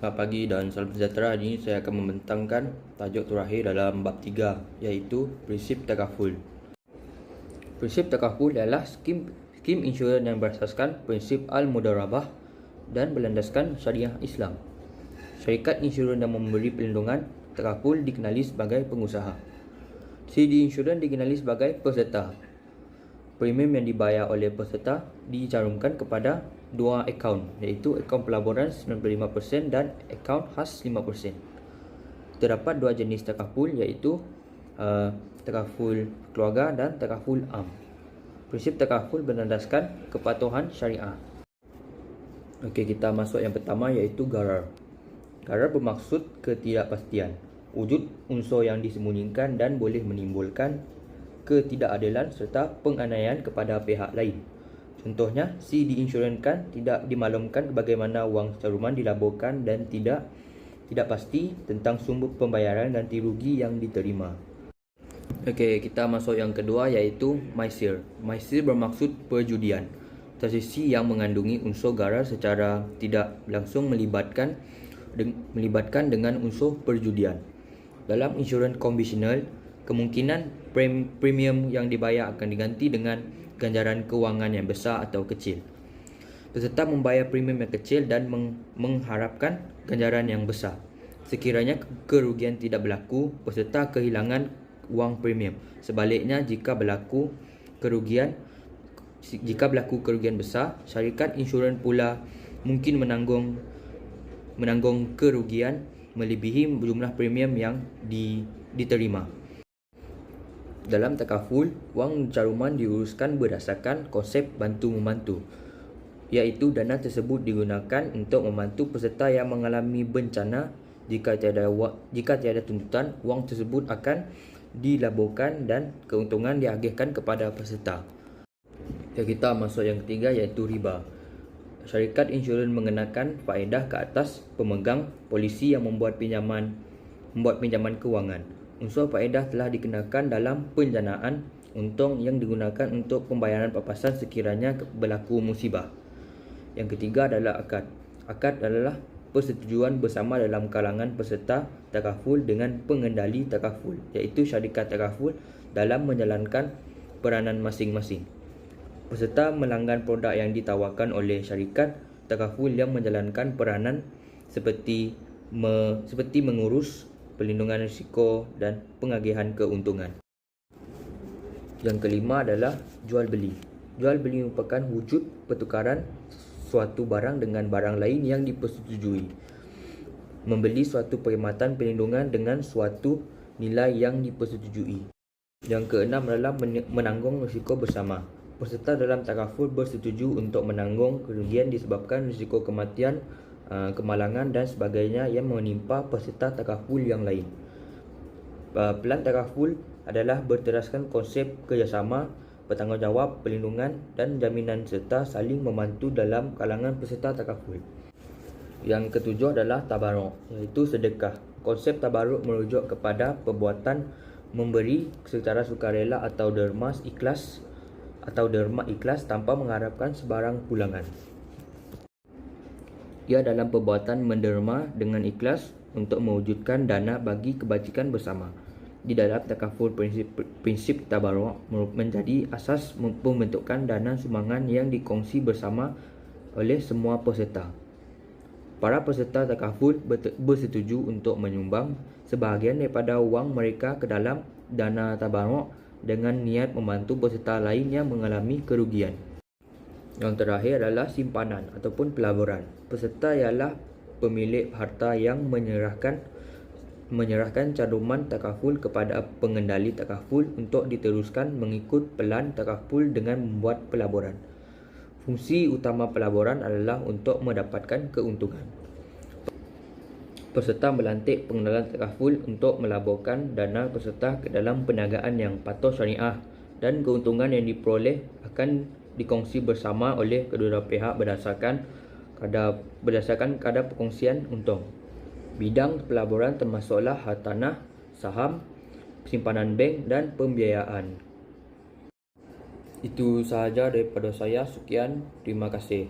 Selamat pagi dan salam sejahtera. Hari ini saya akan membentangkan tajuk terakhir dalam bab 3, iaitu prinsip takaful. Prinsip takaful adalah skim insurans yang berasaskan prinsip al-mudarabah dan berlandaskan syariah Islam. Syarikat insurans yang memberi perlindungan takaful dikenali sebagai pengusaha. CD insurans dikenali sebagai peserta. Premium yang dibayar oleh peserta dicarumkan kepada dua akaun, iaitu akaun pelaburan 95% dan akaun khas 5%. Terdapat dua jenis takaful, iaitu takaful keluarga dan takaful am. Prinsip takaful berlandaskan kepatuhan syariah. Okey, kita masuk yang pertama, iaitu gharar. Gharar bermaksud ketidakpastian, wujud unsur yang disembunyikan dan boleh menimbulkan ketidakadilan serta penganiayaan kepada pihak lain. Contohnya, si diinsurankan tidak dimaklumkan bagaimana wang caruman dilaburkan dan tidak pasti tentang sumber pembayaran ganti rugi yang diterima. Okey, kita masuk yang kedua, iaitu maisir. Maisir bermaksud perjudian. Transaksi yang mengandungi unsur gharar secara tidak langsung melibatkan dengan unsur perjudian. Dalam insurans konvensional, kemungkinan premium yang dibayar akan diganti dengan ganjaran kewangan yang besar atau kecil. Peserta membayar premium yang kecil dan mengharapkan ganjaran yang besar. Sekiranya kerugian tidak berlaku, peserta kehilangan wang premium. Sebaliknya, jika berlaku kerugian besar, syarikat insurans pula mungkin menanggung kerugian melebihi jumlah premium yang diterima. Dalam takaful, wang caruman diuruskan berdasarkan konsep bantu-membantu, iaitu dana tersebut digunakan untuk membantu peserta yang mengalami bencana. Jika tiada tuntutan, wang tersebut akan dilaburkan dan keuntungan diagihkan kepada peserta. Kita masuk yang ketiga, iaitu riba. Syarikat insurans mengenakan faedah ke atas pemegang polisi yang membuat pinjaman kewangan. Unsur faedah telah dikenakan dalam penjanaan untung yang digunakan untuk pembayaran papasan sekiranya berlaku musibah. Yang ketiga adalah akad. Akad adalah persetujuan bersama dalam kalangan peserta takaful dengan pengendali takaful, iaitu syarikat takaful, dalam menjalankan peranan masing-masing. Peserta melanggan produk yang ditawarkan oleh syarikat takaful yang menjalankan peranan seperti mengurus perlindungan risiko dan pengagihan keuntungan. Yang kelima adalah jual beli. Jual beli merupakan wujud pertukaran suatu barang dengan barang lain yang dipersetujui. Membeli suatu perkhidmatan perlindungan dengan suatu nilai yang dipersetujui. Yang keenam adalah menanggung risiko bersama. Peserta dalam takaful bersetuju untuk menanggung kerugian disebabkan risiko kematian, kemalangan dan sebagainya yang menimpa peserta takaful yang lain. Pelan takaful adalah berteraskan konsep kerjasama, bertanggungjawab, perlindungan dan jaminan serta saling membantu dalam kalangan peserta takaful. Yang ketujuh adalah tabarruk, iaitu sedekah. Konsep tabarruk merujuk kepada perbuatan memberi secara sukarela atau derma ikhlas tanpa mengharapkan sebarang pulangan. Ia dalam perbuatan menderma dengan ikhlas untuk mewujudkan dana bagi kebajikan bersama. Di dalam takaful, prinsip tabarruk menjadi asas pembentukan dana sumbangan yang dikongsi bersama oleh semua peserta. Para peserta takaful bersetuju untuk menyumbang sebahagian daripada wang mereka ke dalam dana tabarruk dengan niat membantu peserta lain yang mengalami kerugian. Yang terakhir adalah simpanan ataupun pelaburan. Peserta ialah pemilik harta yang menyerahkan caduman takaful kepada pengendali takaful untuk diteruskan mengikut pelan takaful dengan membuat pelaburan. Fungsi utama pelaburan adalah untuk mendapatkan keuntungan. Peserta melantik pengenalan takaful untuk melaburkan dana peserta ke dalam perniagaan yang patuh syariah, dan keuntungan yang diperoleh akan dikongsi bersama oleh kedua pihak berdasarkan kadar perkongsian untung. Bidang pelaburan termasuklah hartanah, saham, simpanan bank dan pembiayaan. Itu sahaja daripada saya. Sekian, terima kasih.